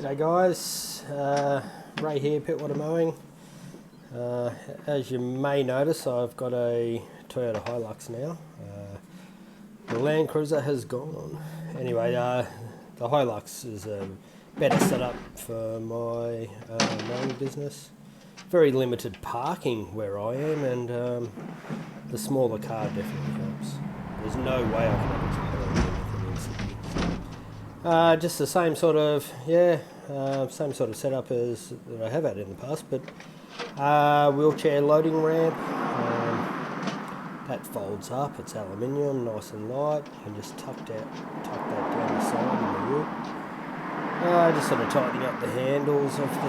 G'day guys, Ray here, Pittwater Mowing. As you may notice, I've got a Toyota Hilux now. The Land Cruiser has gone. Anyway, the Hilux is a better setup for my mowing business. Very limited parking where I am, and the smaller car definitely helps. There's no way I can have anything in Sydney. Just the same sort of, same sort of setup as that I have had in the past, but wheelchair loading ramp. That folds up, it's aluminium, nice and light. You can just tuck that down the side of the wheel. Just sort of tightening up the handles of the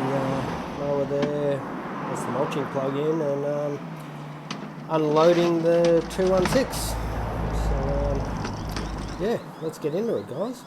mower there. That's the mulching plug in, and unloading the 216. So yeah, let's get into it, guys.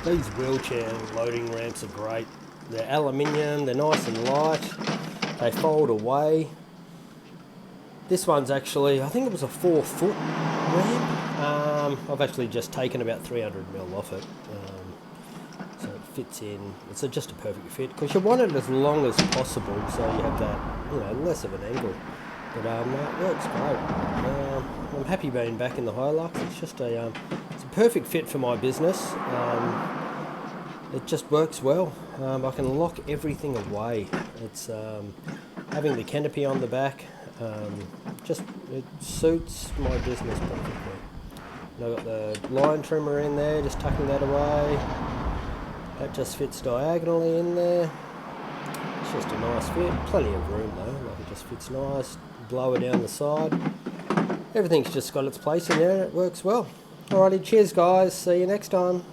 These wheelchair loading ramps are great. They're aluminium, they're nice and light. They fold away. This one's actually, I think it was a 4-foot ramp. I've actually just taken about 300mm off it. So it fits in. It's just a perfect fit because you want it as long as possible, so you have that, less of an angle. But it works great. I'm happy being back in the Hilux. It's just it's a perfect fit for my business. It just works well. I can lock everything away. It's having the canopy on the back. It suits my business perfectly. And I've got the line trimmer in there, just tucking that away. That just fits diagonally in there. It's just a nice fit. Plenty of room though, like it just fits nice. Blower down the side. Everything's just got its place in there and it works well. Alrighty, cheers guys, see you next time.